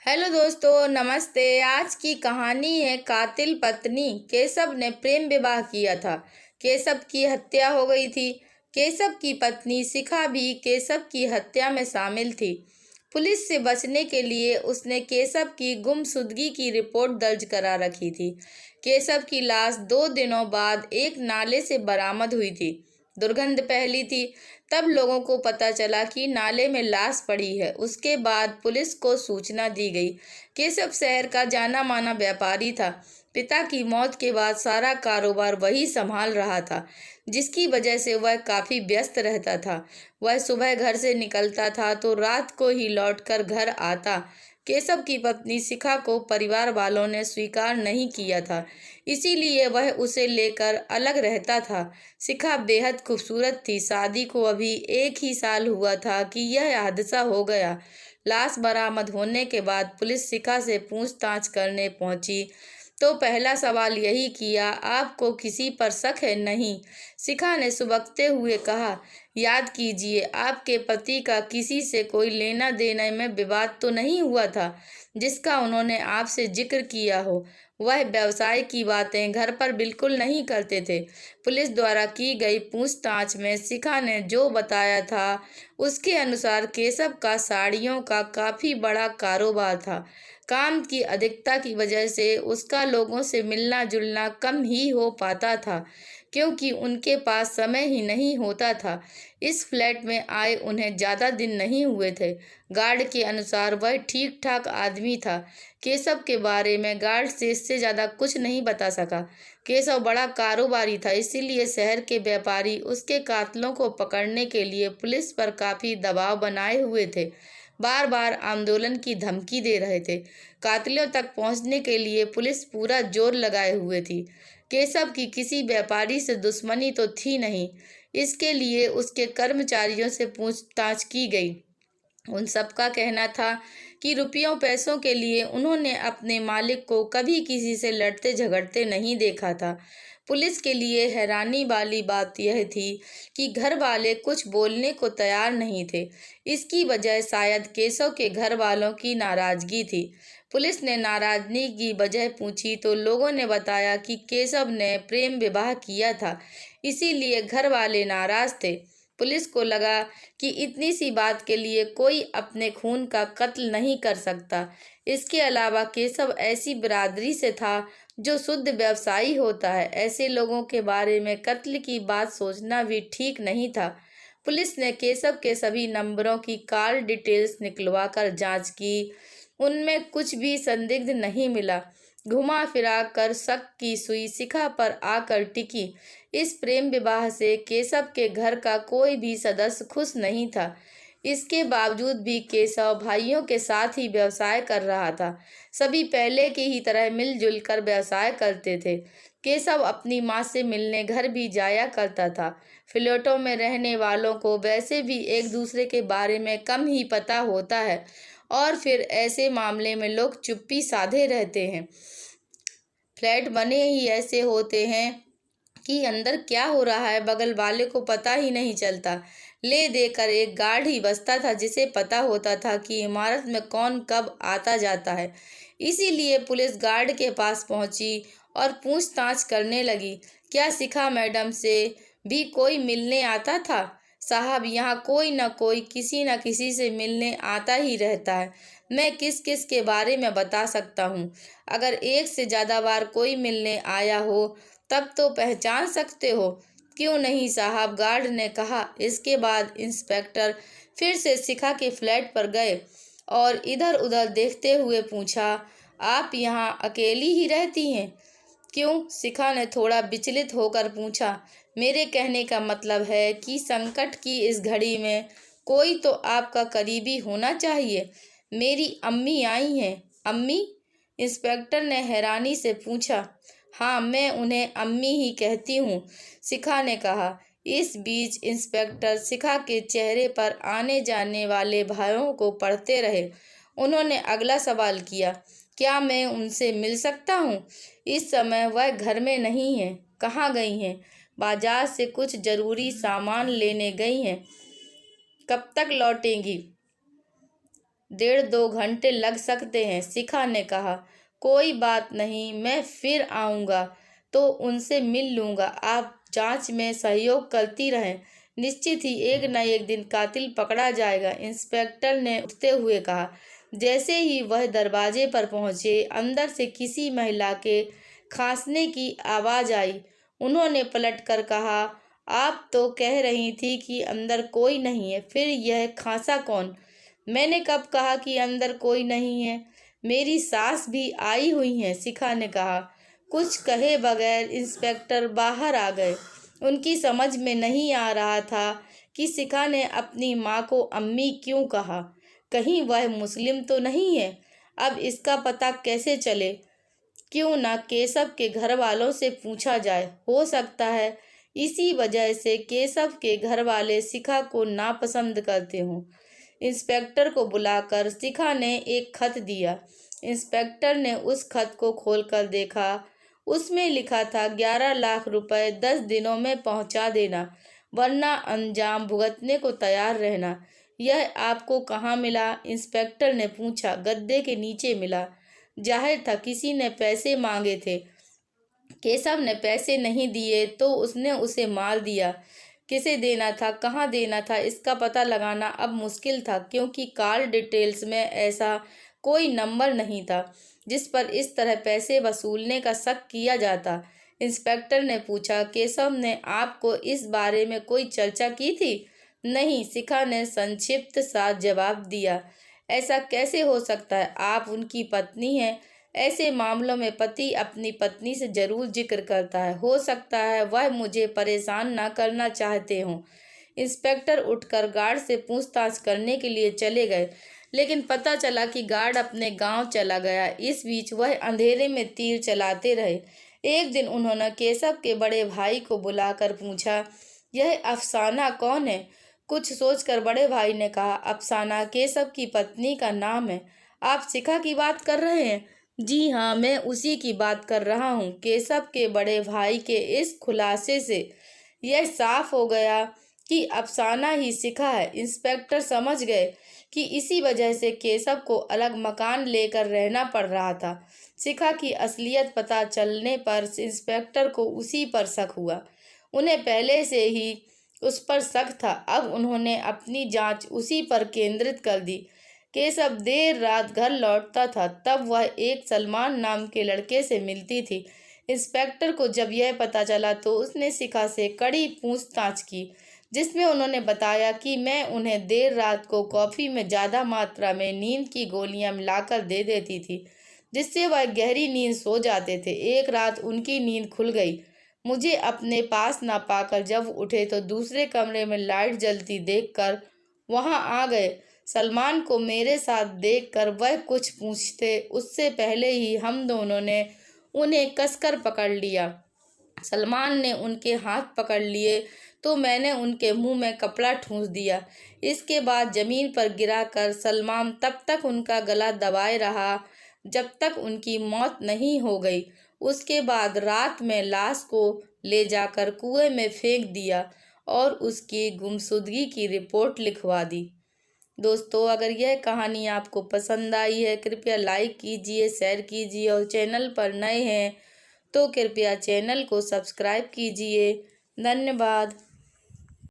Hello दोस्तों, नमस्ते। आज की कहानी है कातिल पत्नी। केशव ने प्रेम विवाह किया था। केशव की हत्या हो गई थी। केशव की पत्नी शिखा भी केशव की हत्या में शामिल थी। पुलिस से बचने के लिए उसने केशव की गुमशुदगी की रिपोर्ट दर्ज करा रखी थी। केशव की लाश 2 दिनों बाद एक नाले से बरामद हुई थी। दुर्गंध फैली थी। तब लोगों को पता चला कि नाले में लाश पड़ी है। उसके बाद पुलिस को सूचना दी गई। केशव शहर का जाना माना व्यापारी था। पिता की मौत के बाद सारा कारोबार वही संभाल रहा था, जिसकी वजह से वह काफ़ी व्यस्त रहता था। वह सुबह घर से निकलता था तो रात को ही लौटकर घर आता। केशव की पत्नी शिखा को परिवार वालों ने स्वीकार नहीं किया था, इसीलिए वह उसे लेकर अलग रहता था। शिखा बेहद खूबसूरत थी। शादी को अभी 1 ही साल हुआ था कि यह हादसा हो गया। लाश बरामद होने के बाद पुलिस शिखा से पूछताछ करने पहुंची तो पहला सवाल यही किया, आपको किसी पर शक है? नहीं, शिखा ने सुबकते हुए कहा। याद कीजिए, आपके पति का किसी से कोई लेना देना में विवाद तो नहीं हुआ था जिसका उन्होंने आपसे जिक्र किया हो। वह व्यवसाय की बातें घर पर बिल्कुल नहीं करते थे। पुलिस द्वारा की गई पूछताछ में शिखा ने जो बताया था उसके अनुसार केशव का साड़ियों का काफ़ी बड़ा कारोबार था। काम की अधिकता की वजह से उसका लोगों से मिलना जुलना कम ही हो पाता था, क्योंकि उनके पास समय ही नहीं होता था। इस फ्लैट में आए उन्हें ज़्यादा दिन नहीं हुए थे। गार्ड के अनुसार वह ठीक ठाक आदमी था। केशव के बारे में गार्ड से इससे ज़्यादा कुछ नहीं बता सका। केशव बड़ा कारोबारी था, इसीलिए शहर के व्यापारी उसके कातलों को पकड़ने के लिए पुलिस पर काफ़ी दबाव बनाए हुए थे। बार बार आंदोलन की धमकी दे रहे थे। कातिलों तक पहुंचने के लिए पुलिस पूरा जोर लगाए हुए थी। केशव की किसी व्यापारी से दुश्मनी तो थी नहीं, इसके लिए उसके कर्मचारियों से पूछताछ की गई। उन सबका कहना था कि रुपयों पैसों के लिए उन्होंने अपने मालिक को कभी किसी से लड़ते झगड़ते नहीं देखा था। पुलिस के लिए हैरानी वाली बात यह थी कि घर वाले कुछ बोलने को तैयार नहीं थे। इसकी वजह शायद केशव के घर वालों की नाराज़गी थी। पुलिस ने नाराज़गी की वजह पूछी तो लोगों ने बताया कि केशव ने प्रेम विवाह किया था, इसीलिए घर वाले नाराज़ थे। पुलिस को लगा कि इतनी सी बात के लिए कोई अपने खून का कत्ल नहीं कर सकता। इसके अलावा केशव ऐसी बिरादरी से था जो शुद्ध व्यवसायी होता है। ऐसे लोगों के बारे में कत्ल की बात सोचना भी ठीक नहीं था। पुलिस ने केशव के सभी नंबरों की कॉल डिटेल्स निकलवा कर जाँच की। उनमें कुछ भी संदिग्ध नहीं मिला। घुमा फिरा कर शक की सुई शिखा पर आकर टिकी। इस प्रेम विवाह से केशव के घर का कोई भी सदस्य खुश नहीं था। इसके बावजूद भी केशव भाइयों के साथ ही व्यवसाय कर रहा था। सभी पहले की ही तरह मिलजुल कर व्यवसाय करते थे। केशव अपनी माँ से मिलने घर भी जाया करता था। फ्लैटों में रहने वालों को वैसे भी एक दूसरे के बारे में कम ही पता होता है, और फिर ऐसे मामले में लोग चुप्पी साधे रहते हैं। फ्लैट बने ही ऐसे होते हैं कि अंदर क्या हो रहा है बगल वाले को पता ही नहीं चलता। ले देकर एक गार्ड ही बसता था जिसे पता होता था कि इमारत में कौन कब आता जाता है। इसीलिए पुलिस गार्ड के पास पहुंची और पूछताछ करने लगी। क्या शिखा मैडम से भी कोई मिलने आता था? साहब, यहाँ कोई न कोई किसी न किसी से मिलने आता ही रहता है। मैं किस किस के बारे में बता सकता हूँ। अगर एक से ज़्यादा बार कोई मिलने आया हो तब तो पहचान सकते हो। क्यों नहीं साहब, गार्ड ने कहा। इसके बाद इंस्पेक्टर फिर से शिखा के फ्लैट पर गए और इधर उधर देखते हुए पूछा, आप यहाँ अकेली ही रहती हैं? क्यों? शिखा ने थोड़ा विचलित होकर पूछा। मेरे कहने का मतलब है कि संकट की इस घड़ी में कोई तो आपका करीबी होना चाहिए। मेरी अम्मी आई हैं। अम्मी? इंस्पेक्टर ने हैरानी से पूछा। हाँ, मैं उन्हें अम्मी ही कहती हूँ, शिखा ने कहा। इस बीच इंस्पेक्टर शिखा के चेहरे पर आने जाने वाले भावों को पढ़ते रहे। उन्होंने अगला सवाल किया, क्या मैं उनसे मिल सकता हूँ? इस समय वह घर में नहीं है। कहाँ गई हैं? बाजार से कुछ ज़रूरी सामान लेने गई हैं। कब तक लौटेंगी? 1.5-2 घंटे लग सकते हैं, शिखा ने कहा। कोई बात नहीं, मैं फिर आऊँगा तो उनसे मिल लूँगा। आप जांच में सहयोग करती रहें। निश्चित ही एक न एक दिन कातिल पकड़ा जाएगा, इंस्पेक्टर ने उठते हुए कहा। जैसे ही वह दरवाजे पर पहुंचे, अंदर से किसी महिला के खांसने की आवाज़ आई। उन्होंने पलटकर कहा, आप तो कह रही थी कि अंदर कोई नहीं है, फिर यह खांसा कौन? मैंने कब कहा कि अंदर कोई नहीं है? मेरी सास भी आई हुई हैं, शिखा ने कहा। कुछ कहे बगैर इंस्पेक्टर बाहर आ गए। उनकी समझ में नहीं आ रहा था कि शिखा ने अपनी माँ को अम्मी क्यों कहा। कहीं वह मुस्लिम तो नहीं है? अब इसका पता कैसे चले? क्यों ना केशव के घर वालों से पूछा जाए। हो सकता है इसी वजह से केशव के घर वाले शिखा को नापसंद करते हों। इंस्पेक्टर को बुलाकर शिखा ने एक खत दिया। इंस्पेक्टर ने उस खत को खोलकर देखा। उसमें लिखा था, 11 लाख रुपए 10 दिनों में पहुंचा देना, वरना अंजाम भुगतने को तैयार रहना। यह आपको कहाँ मिला? इंस्पेक्टर ने पूछा। गद्दे के नीचे मिला। जाहिर था किसी ने पैसे मांगे थे। केशव ने पैसे नहीं दिए तो उसने उसे मार दिया। किसे देना था, कहाँ देना था, इसका पता लगाना अब मुश्किल था, क्योंकि कॉल डिटेल्स में ऐसा कोई नंबर नहीं था जिस पर इस तरह पैसे वसूलने का शक किया जाता। इंस्पेक्टर ने पूछा, केशव ने आपको इस बारे में कोई चर्चा की थी? नहीं, शिखा ने संक्षिप्त सा जवाब दिया। ऐसा कैसे हो सकता है? आप उनकी पत्नी हैं। ऐसे मामलों में पति अपनी पत्नी से जरूर जिक्र करता है। हो सकता है वह मुझे परेशान न करना चाहते हों। इंस्पेक्टर उठकर गार्ड से पूछताछ करने के लिए चले गए, लेकिन पता चला कि गार्ड अपने गांव चला गया। इस बीच वह अंधेरे में तीर चलाते रहे। एक दिन उन्होंने केशव के बड़े भाई को बुलाकर पूछा, यह अफसाना कौन है? कुछ सोचकर बड़े भाई ने कहा, अफसाना केशव की पत्नी का नाम है। आप शिखा की बात कर रहे हैं? जी हाँ, मैं उसी की बात कर रहा हूँ। केशव के बड़े भाई के इस खुलासे से यह साफ हो गया कि अफसाना ही शिखा है। इंस्पेक्टर समझ गए कि इसी वजह से केशव को अलग मकान लेकर रहना पड़ रहा था। शिखा की असलियत पता चलने पर इंस्पेक्टर को उसी पर शक हुआ। उन्हें पहले से ही उस पर शक था। अब उन्होंने अपनी जांच उसी पर केंद्रित कर दी। केशव देर रात घर लौटता था, तब वह एक सलमान नाम के लड़के से मिलती थी। इंस्पेक्टर को जब यह पता चला तो उसने शिखा से कड़ी पूछताछ की, जिसमें उन्होंने बताया कि मैं उन्हें देर रात को कॉफ़ी में ज़्यादा मात्रा में नींद की गोलियां मिलाकर दे देती थी, जिससे वह गहरी नींद सो जाते थे। एक रात उनकी नींद खुल गई। मुझे अपने पास ना पाकर जब उठे तो दूसरे कमरे में लाइट जलती देखकर वहां आ गए। सलमान को मेरे साथ देखकर वह कुछ पूछते उससे पहले ही हम दोनों ने उन्हें कसकर पकड़ लिया। सलमान ने उनके हाथ पकड़ लिए तो मैंने उनके मुंह में कपड़ा ठूंस दिया। इसके बाद जमीन पर गिराकर सलमान तब तक उनका गला दबाए रहा जब तक उनकी मौत नहीं हो गई। उसके बाद रात में लाश को ले जाकर कुएं में फेंक दिया और उसकी गुमशुदगी की रिपोर्ट लिखवा दी। दोस्तों, अगर यह कहानी आपको पसंद आई है, कृपया लाइक कीजिए, शेयर कीजिए और चैनल पर नए हैं तो कृपया चैनल को सब्सक्राइब कीजिए। धन्यवाद।